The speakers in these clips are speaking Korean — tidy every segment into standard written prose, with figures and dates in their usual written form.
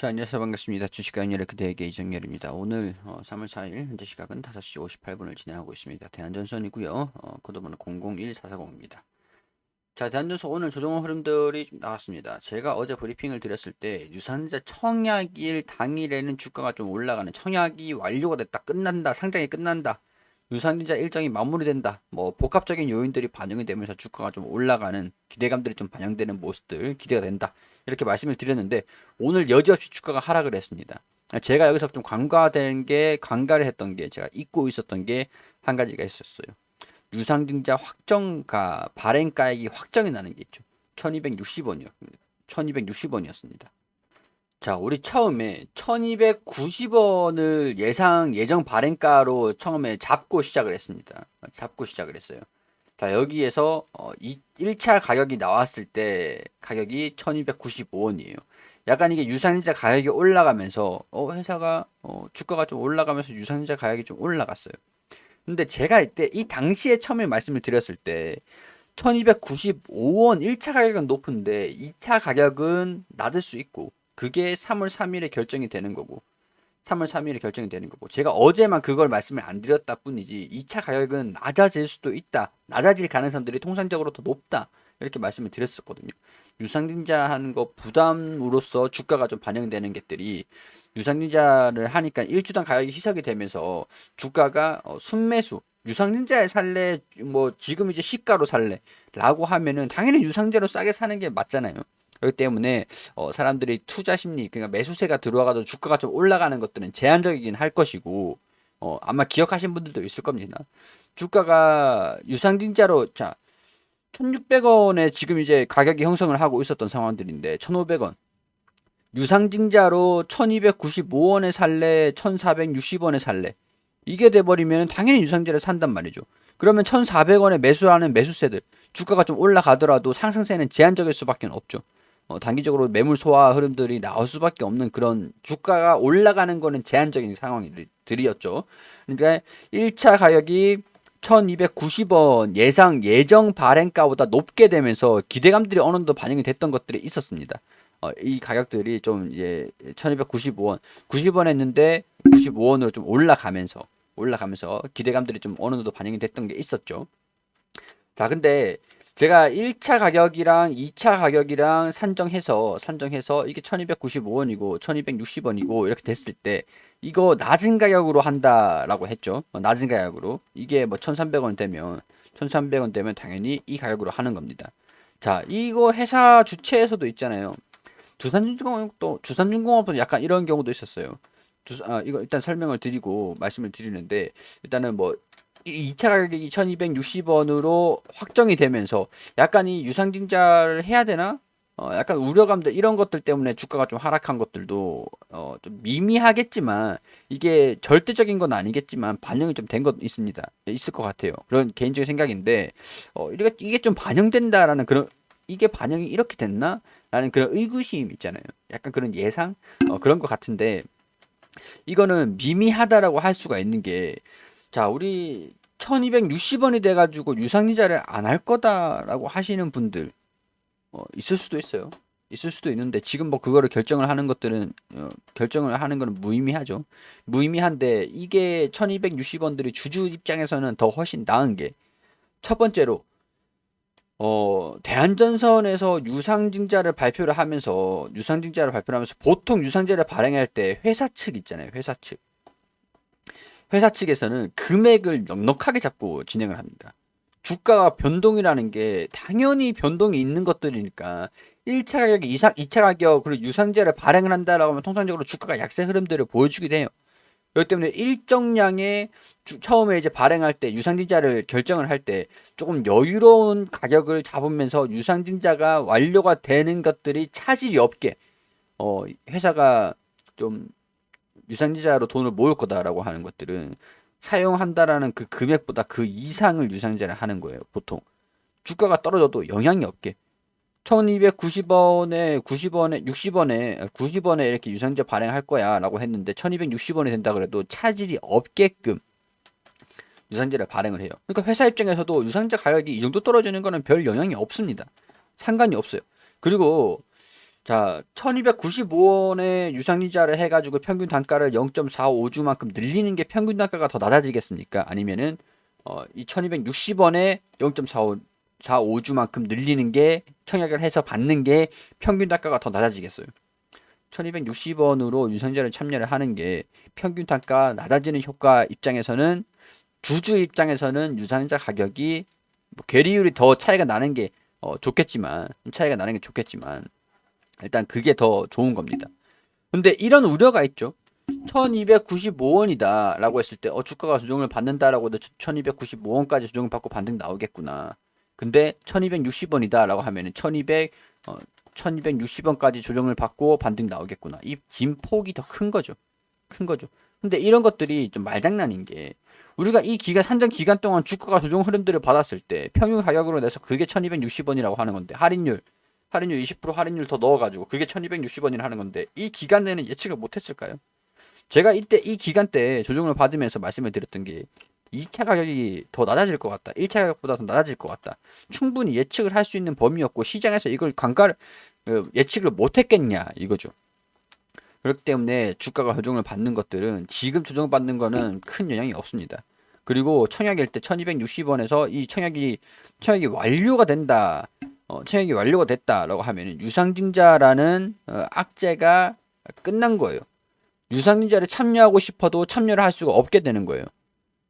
자, 안녕하세요. 반갑습니다. 주식가연열의 그대에게 이정열입니다. 오늘 3월 4일 현재 시각은 5시 58분을 진행하고 있습니다. 대한전선이고요. 코드번호 001440입니다. 자, 대한전선 오늘 조정 흐름들이 좀 나왔습니다. 제가 어제 브리핑을 드렸을 때 유상자 청약일 당일에는 주가가 좀 올라가는, 청약이 완료가 됐다, 끝난다, 상장이 끝난다, 유상증자 일정이 마무리된다, 뭐 복합적인 요인들이 반영이 되면서 주가가 좀 올라가는, 기대감들이 좀 반영되는 모습들 기대가 된다, 이렇게 말씀을 드렸는데 오늘 여지없이 주가가 하락을 했습니다. 제가 여기서 좀 관가를 했던 게, 제가 잊고 있었던 게 한 가지가 있었어요. 유상증자 확정가 발행가액이 확정이 나는 게 있죠. 1260원이었습니다. 1260원이었습니다. 자, 우리 처음에 1290원을 예정 발행가로 처음에 잡고 시작을 했습니다. 잡고 시작을 했어요. 자, 여기에서 1차 가격이 나왔을 때 가격이 1295원이에요. 약간 이게 유상증자 가격이 올라가면서 회사가 주가가 좀 올라가면서 유상증자 가격이 좀 올라갔어요. 근데 제가 이때 이 당시에 처음에 말씀을 드렸을 때 1295원 1차 가격은 높은데 2차 가격은 낮을 수 있고, 그게 3월 3일에 결정이 되는 거고, 3월 3일에 결정이 되는 거고, 제가 어제만 그걸 말씀을 안 드렸다 뿐이지 2차 가격은 낮아질 수도 있다, 낮아질 가능성들이 통상적으로 더 높다, 이렇게 말씀을 드렸었거든요. 유상증자 하는 거 부담으로써 주가가 좀 반영되는 것들이, 유상증자를 하니까 일주당 가격이 희석이 되면서 주가가 순매수, 유상증자에 살래, 뭐 지금 이제 시가로 살래 라고 하면은 당연히 유상증자로 싸게 사는 게 맞잖아요. 그렇기 때문에 사람들이 투자 심리, 그러니까 매수세가 들어와가지고 주가가 좀 올라가는 것들은 제한적이긴 할 것이고, 아마 기억하신 분들도 있을 겁니다. 주가가 유상증자로, 자, 1600원에 지금 이제 가격이 형성을 하고 있었던 상황들인데, 1500원. 유상증자로 1295원에 살래, 1460원에 살래. 이게 돼버리면 당연히 유상증자를 산단 말이죠. 그러면 1400원에 매수하는 매수세들, 주가가 좀 올라가더라도 상승세는 제한적일 수밖에 없죠. 단기적으로 매물 소화 흐름들이 나올 수밖에 없는, 그런 주가가 올라가는 거는 제한적인 상황들이었죠. 그러니까 1차 가격이 1290원 예정 발행가보다 높게 되면서 기대감들이 어느 정도 반영이 됐던 것들이 있었습니다. 이 가격들이 좀 이제 1295원, 90원 했는데 95원으로 좀 올라가면서 기대감들이 좀 어느 정도 반영이 됐던 게 있었죠. 자, 근데 제가 1차 가격이랑 2차 가격이랑 산정해서 이게 1295원이고 1260원이고 이렇게 됐을 때 이거 낮은 가격으로 한다라고 했죠. 낮은 가격으로. 이게 뭐 1300원 되면 1300원 되면 당연히 이 가격으로 하는 겁니다. 자, 이거 회사 주체에서도 있잖아요. 주산중공업도 약간 이런 경우도 있었어요. 이거 일단 설명을 드리고 말씀을 드리는데, 일단은 뭐 2차 가격이 2260원으로 확정이 되면서 약간 이 유상증자를 해야 되나? 약간 우려감들, 이런 것들 때문에 주가가 좀 하락한 것들도 좀 미미하겠지만, 이게 절대적인 건 아니겠지만 반영이 좀 된 것 있습니다. 있을 것 같아요. 그런 개인적인 생각인데, 이게 좀 반영된다라는 그런, 이게 반영이 이렇게 됐나? 라는 그런 의구심 있잖아요. 약간 그런 예상? 그런 것 같은데, 이거는 미미하다라고 할 수가 있는 게, 자, 우리 1260원이 돼가지고 유상증자를 안 할 거다라고 하시는 분들 있을 수도 있어요. 있을 수도 있는데, 지금 뭐 그거를 결정을 하는 거는 무의미하죠. 무의미한데, 이게 1260원들이 주주 입장에서는 더 훨씬 나은 게, 첫 번째로 대한전선에서 유상증자를 발표를 하면서 보통 유상증자를 발행할 때 회사 측 있잖아요. 회사 측에서는 금액을 넉넉하게 잡고 진행을 합니다. 주가가 변동이라는 게 당연히 변동이 있는 것들이니까 1차 가격, 2차 가격, 그리고 유상증자를 발행을 한다라고 하면 통상적으로 주가가 약세 흐름들을 보여주기도 해요. 그렇기 때문에 일정량의 처음에 이제 발행할 때, 유상증자를 결정을 할 때 조금 여유로운 가격을 잡으면서 유상증자가 완료가 되는 것들이 차질이 없게, 회사가 좀 유상증자로 돈을 모을 거다라고 하는 것들은 사용한다라는 그 금액보다 그 이상을 유상증자를 하는 거예요. 보통 주가가 떨어져도 영향이 없게 1290원에 90원에 60원에 90원에 이렇게 유상증자 발행할 거야 라고 했는데 1260원이 된다 그래도 차질이 없게끔 유상증자를 발행을 해요. 그러니까 회사 입장에서도 유상증자 가격이 이 정도 떨어지는 거는 별 영향이 없습니다. 상관이 없어요. 그리고 자, 1295원에 유상이자를 해가지고 평균 단가를 0.45주만큼 늘리는 게 평균 단가가 더 낮아지겠습니까? 아니면은 이 1260원에 0.45주만큼 늘리는 게 청약을 해서 받는 게 평균 단가가 더 낮아지겠어요? 1260원으로 유상이자를 참여를 하는 게 평균 단가 낮아지는 효과 입장에서는 주주 입장에서는 유상이자 가격이 뭐 괴리율이 더 차이가 나는 게 좋겠지만 일단 그게 더 좋은 겁니다. 근데 이런 우려가 있죠. 1295원이다 라고 했을 때 주가가 조정을 받는다라고 해도 1295원까지 조정을 받고 반등 나오겠구나. 근데 1260원이다 라고 하면은 1260원까지 조정을 받고 반등 나오겠구나. 이 진 폭이 더 큰 거죠. 큰 거죠. 근데 이런 것들이 좀 말장난인 게 우리가 이 기간 산정 기간 동안 주가가 조정 흐름들을 받았을 때 평균 가격으로 내서 그게 1260원이라고 하는 건데 할인율 20% 할인율 더 넣어가지고 그게 1260원이라 하는 건데 이 기간 내는 예측을 못했을까요? 제가 이때 이 기간 때 조정을 받으면서 말씀을 드렸던 게 2차 가격이 더 낮아질 것 같다. 1차 가격보다 더 낮아질 것 같다. 충분히 예측을 할 수 있는 범위였고 시장에서 이걸 예측을 못했겠냐 이거죠. 그렇기 때문에 주가가 조정을 받는 것들은 지금 조정받는 거는 큰 영향이 없습니다. 그리고 청약일 때 1260원에서 이 청약이 완료가 된다. 청약이 완료가 됐다라고 하면은 유상증자라는 악재가 끝난 거예요. 유상증자를 참여하고 싶어도 참여를 할 수가 없게 되는 거예요.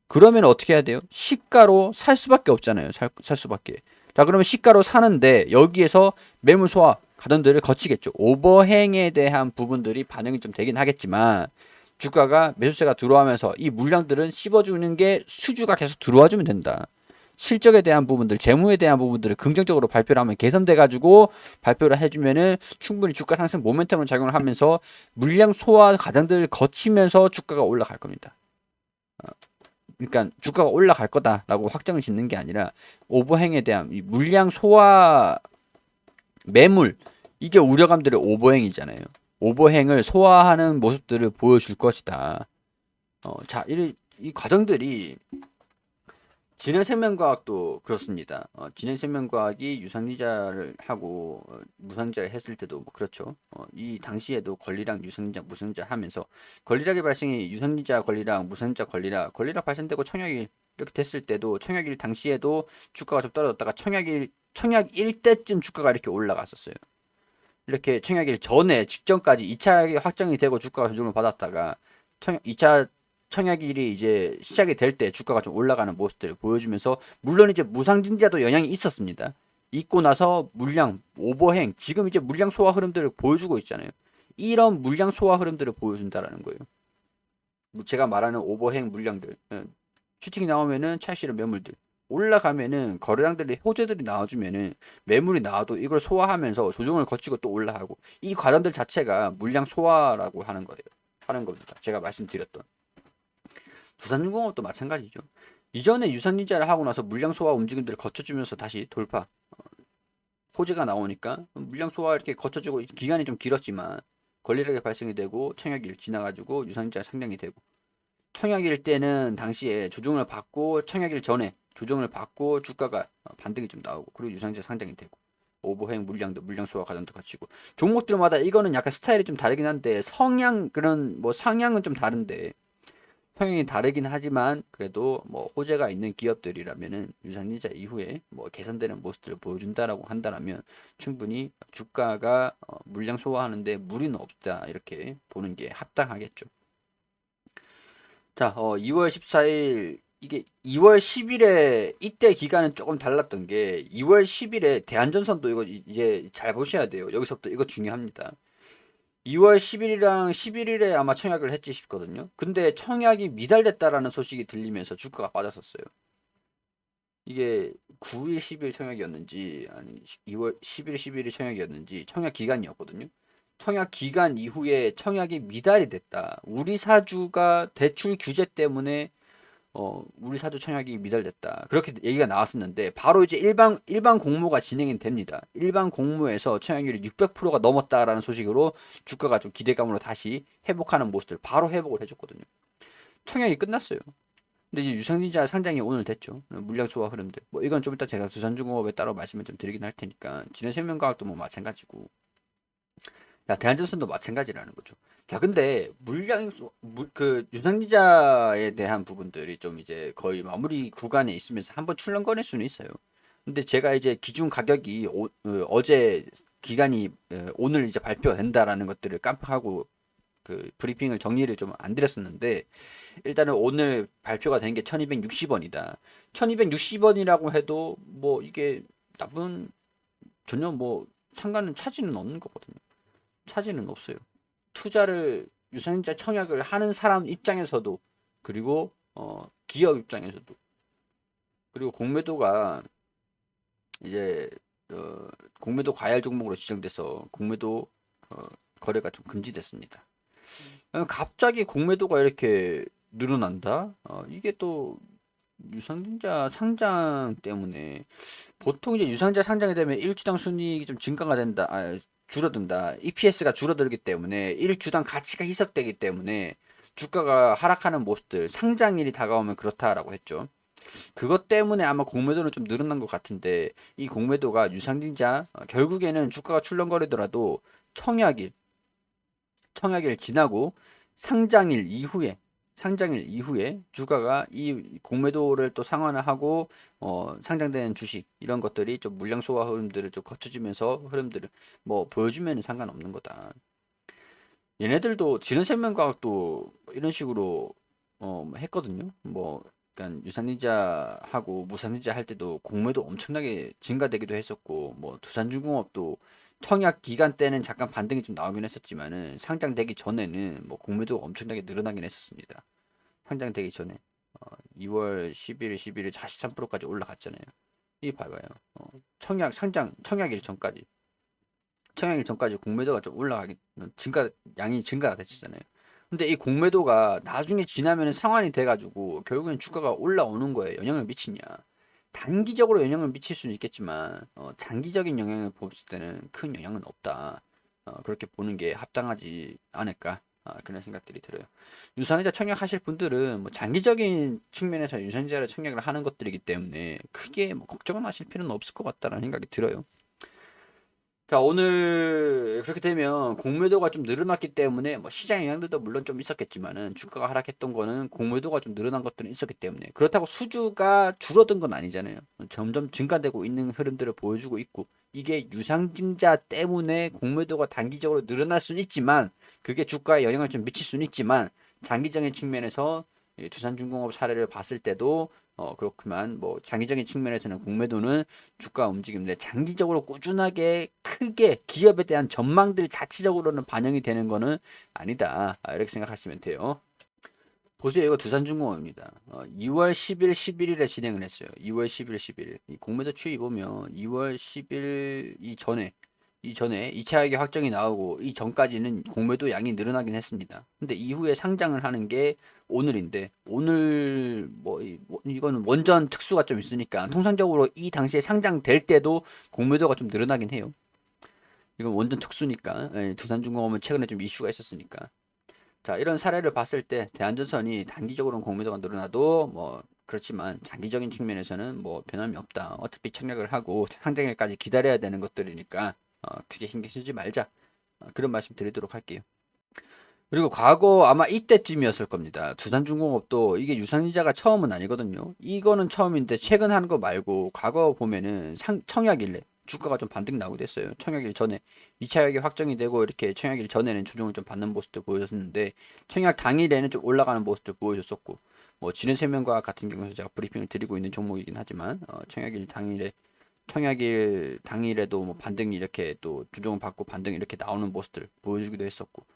그러면 어떻게 해야 돼요? 시가로 살 수밖에 없잖아요. 살 수밖에. 자, 그러면 시가로 사는데 여기에서 매물 소화 과정들을 거치겠죠. 오버행에 대한 부분들이 반영이 좀 되긴 하겠지만 주가가 매수세가 들어오면서 이 물량들은 씹어주는 게 수주가 계속 들어와주면 된다. 실적에 대한 부분들, 재무에 대한 부분들을 긍정적으로 발표를 하면 개선돼 가지고 발표를 해주면은 충분히 주가 상승 모멘텀을 작용을 하면서 물량 소화 과정들을 거치면서 주가가 올라갈 겁니다. 그러니까 주가가 올라갈 거다라고 확정을 짓는 게 아니라 오버행에 대한 이 물량 소화 매물 이게 우려감들의 오버행이잖아요. 오버행을 소화하는 모습들을 보여줄 것이다. 자, 이 과정들이 진해생명과학도 그렇습니다. 진해생명과학이 유상리자를 하고 무상리자를 했을 때도 뭐 그렇죠. 이 당시에도 권리락 유상리자 무상리자 하면서 권리락의 발생이 유상리자 권리락 무상리자 권리락 발생되고 청약일 이렇게 됐을 때도 청약일 당시에도 주가가 좀 떨어졌다가 청약일 때쯤 주가가 이렇게 올라갔었어요. 이렇게 청약일 전에 직전까지 2차 확정이 되고 주가가 조정을 받았다가 2차 청약일이 이제 시작이 될 때 주가가 좀 올라가는 모습들을 보여주면서 물론 이제 무상증자도 영향이 있었습니다. 있고 나서 물량 오버행 지금 이제 물량 소화 흐름들을 보여주고 있잖아요. 이런 물량 소화 흐름들을 보여준다라는 거예요. 제가 말하는 오버행 물량들 슈팅이 나오면은 찰실은 매물들 올라가면은 거래량들이 호재들이 나와주면은 매물이 나와도 이걸 소화하면서 조정을 거치고 또 올라가고 이 과정들 자체가 물량 소화라고 하는 거예요. 하는 겁니다. 제가 말씀드렸던 두산중공업도 마찬가지죠. 이전에 유상이자를 하고 나서 물량 소화 움직임들을 거쳐주면서 다시 돌파 호재가 나오니까 물량 소화 이렇게 거쳐주고 기간이 좀 길었지만 권리락이 발생이 되고 청약일 지나가지고 유상이자 상장이 되고 청약일 때는 당시에 조정을 받고 청약일 전에 조정을 받고 주가가 반등이 좀 나오고 그리고 유상증자 상장이 되고 오버행 물량도 물량 소화 과정도 거치고 종목들마다 이거는 약간 스타일이 좀 다르긴 한데 성향 그런 뭐 상향은 좀 다른데 성향이 다르긴 하지만 그래도 뭐 호재가 있는 기업들이라면은 유상증자 이후에 뭐 개선되는 모습들을 보여준다라고 한다라면 충분히 주가가 물량 소화하는데 무리는 없다 이렇게 보는 게 합당하겠죠. 자, 2월 14일 이게 2월 10일에 이때 기간은 조금 달랐던 게 2월 10일에 대한전선도 이거 이제 잘 보셔야 돼요. 여기서부터 이거 중요합니다. 2월 10일이랑 11일에 아마 청약을 했지 싶거든요. 근데 청약이 미달됐다라는 소식이 들리면서 주가가 빠졌었어요. 이게 9일, 10일 청약이었는지 아니 2월 10일, 11일 청약이었는지 청약 기간이었거든요. 청약 기간 이후에 청약이 미달이 됐다. 우리 사주가 대출 규제 때문에 우리 사주 청약이 미달됐다. 그렇게 얘기가 나왔었는데 바로 이제 일반 공모가 진행이 됩니다. 일반 공모에서 청약률이 600%가 넘었다라는 소식으로 주가가 좀 기대감으로 다시 회복하는 모습들 바로 회복을 해줬거든요. 청약이 끝났어요. 근데 이제 유상증자 상장이 오늘 됐죠. 물량 소화 흐름들. 뭐 이건 좀 이따 제가 두산중공업에 따로 말씀을 좀 드리긴 할 테니까 진해생명과학도 뭐 마찬가지고 자, 대한전선도 마찬가지라는 거죠. 자, 근데 그 유상기자에 대한 부분들이 좀 이제 거의 마무리 구간에 있으면서 한번 출렁거릴 수는 있어요. 근데 제가 이제 기준 가격이 어제 기간이 오늘 이제 발표가 된다라는 것들을 깜빡하고 그 브리핑을 정리를 좀 안 드렸었는데, 일단은 오늘 발표가 된 게 1260원이다. 1260원이라고 해도 뭐 이게 나쁜 전혀 뭐 상관은 차지는 없는 거거든요. 차지는 없어요. 투자를 유상자 청약을 하는 사람 입장에서도, 그리고 기업 입장에서도, 그리고 공매도가 이제 공매도 과열 종목으로 지정돼서 공매도 어, 거래가 좀 금지됐습니다. 갑자기 공매도가 이렇게 늘어난다? 이게 또 유상증자 상장 때문에, 보통 이제 유상증자 상장이 되면 1주당 순이익이 좀 증가가 된다, 줄어든다. EPS가 줄어들기 때문에 1주당 가치가 희석되기 때문에 주가가 하락하는 모습들, 상장일이 다가오면 그렇다라고 했죠. 그것 때문에 아마 공매도는 좀 늘어난 것 같은데, 이 공매도가 유상증자 결국에는 주가가 출렁거리더라도 청약일 청약일 지나고 상장일 이후에 상장일 이후에 주가가 이 공매도를 또 상환하고 상장되는 주식 이런 것들이 좀 물량 소화 흐름들을 좀 거쳐지면서 흐름들을 뭐 보여주면 상관없는 거다. 얘네들도 지능생명과학도 이런 식으로 했거든요. 뭐 그러니까 유산인자하고 무산인자 할 때도 공매도 엄청나게 증가되기도 했었고, 뭐 두산중공업도 청약 기간 때는 잠깐 반등이 좀 나오긴 했었지만은 상장되기 전에는 뭐 공매도가 엄청나게 늘어나긴 했었습니다. 상장되기 전에 2월 10일, 11일 43%까지 올라갔잖아요. 이 봐봐요. 청약일 전까지 공매도가 좀 올라가기 양이 증가가 됐잖아요. 근데 이 공매도가 나중에 지나면 상환이 돼가지고 결국엔 주가가 올라오는 거에 영향을 미치냐? 단기적으로 영향을 미칠 수는 있겠지만 장기적인 영향을 봤을 때는 큰 영향은 없다. 그렇게 보는 게 합당하지 않을까? 그런 생각들이 들어요. 유상이자 청약하실 분들은 뭐 장기적인 측면에서 유상자를 청약을 하는 것들이기 때문에 크게 뭐 걱정은 하실 필요는 없을 것 같다는 생각이 들어요. 자, 오늘 그렇게 되면 공매도가 좀 늘어났기 때문에 뭐 시장 영향들도 물론 좀 있었겠지만은 주가가 하락했던 거는 공매도가 좀 늘어난 것들은 있었기 때문에, 그렇다고 수주가 줄어든 건 아니잖아요. 점점 증가되고 있는 흐름들을 보여주고 있고, 이게 유상증자 때문에 공매도가 단기적으로 늘어날 수는 있지만 그게 주가에 영향을 좀 미칠 수는 있지만, 장기적인 측면에서 두산중공업 사례를 봤을 때도 그렇지만 뭐 장기적인 측면에서는 공매도는 주가 움직임인데 장기적으로 꾸준하게 크게 기업에 대한 전망들 자체적으로는 반영이 되는 거는 아니다. 이렇게 생각하시면 돼요. 보세요. 이거 두산중공업입니다. 2월 10일, 11일에 진행을 했어요. 2월 10일, 11일. 이 공매도 추이 보면 2월 10일 이전에 2차 가격 확정이 나오고 이 전까지는 공매도 양이 늘어나긴 했습니다. 근데 이후에 상장을 하는 게 오늘인데, 오늘 뭐 이거는 원전 특수가 좀 있으니까 통상적으로 이 당시에 상장될 때도 공매도가 좀 늘어나긴 해요. 이건 원전 특수니까. 두산중공업은 최근에 좀 이슈가 있었으니까. 자, 이런 사례를 봤을 때 대한전선이 단기적으로는 공매도가 늘어나도 뭐 그렇지만 장기적인 측면에서는 뭐 변함이 없다. 어차피 청약을 하고 상장일까지 기다려야 되는 것들이니까 크게 신경 쓰지 말자. 그런 말씀 드리도록 할게요. 그리고 과거 아마 이때쯤이었을 겁니다. 두산중공업도 이게 유상이자가 처음은 아니거든요. 이거는 처음인데 최근 하는 거 말고 과거 보면은 청약일에 주가가 좀 반등 나오기도 했어요. 청약일 전에 2차 약이 확정이 되고 이렇게 청약일 전에는 조정을 좀 받는 모습도 보여줬는데, 청약 당일에는 좀 올라가는 모습도 보여줬었고, 뭐 지능생명과학 같은 경우는 제가 브리핑을 드리고 있는 종목이긴 하지만 청약일 당일에도 뭐 반등이 이렇게 또 조정을 받고 반등이 이렇게 나오는 모습들 보여주기도 했었고,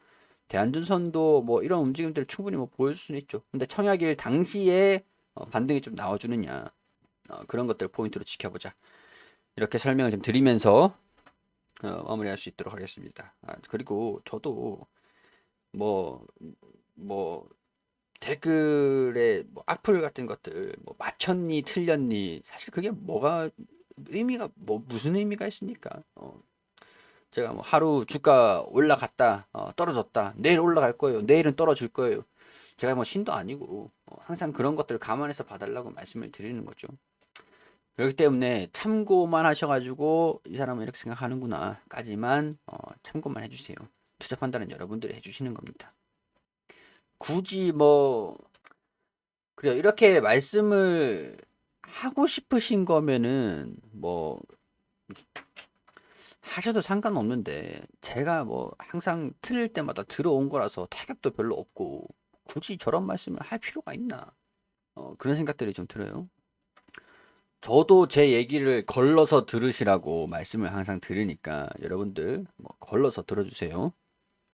대한전선도 뭐 이런 움직임들을 충분히 뭐 보여줄 수는 있죠. 근데 청약일 당시에 반등이 좀 나와주느냐, 그런 것들 포인트로 지켜보자. 이렇게 설명을 좀 드리면서 마무리할 수 있도록 하겠습니다. 그리고 저도 뭐 뭐 댓글에 뭐 악플 같은 것들 뭐 맞췄니 틀렸니, 사실 그게 뭐가 의미가 뭐 무슨 의미가 있습니까? 제가 뭐 하루 주가 올라갔다 떨어졌다, 내일 올라갈 거예요, 내일은 떨어질 거예요, 제가 뭐 신도 아니고 항상 그런 것들을 감안해서 봐달라고 말씀을 드리는 거죠. 그렇기 때문에 참고만 하셔가지고 이 사람은 이렇게 생각하는구나까지만 참고만 해주세요. 투자 판단은 여러분들이 해주시는 겁니다. 굳이 뭐 그래요. 이렇게 말씀을 하고 싶으신 거면은 뭐 하셔도 상관없는데 제가 뭐 항상 틀릴 때마다 들어온 거라서 타격도 별로 없고 굳이 저런 말씀을 할 필요가 있나? 그런 생각들이 좀 들어요. 저도 제 얘기를 걸러서 들으시라고 말씀을 항상 드리니까 여러분들 뭐 걸러서 들어주세요.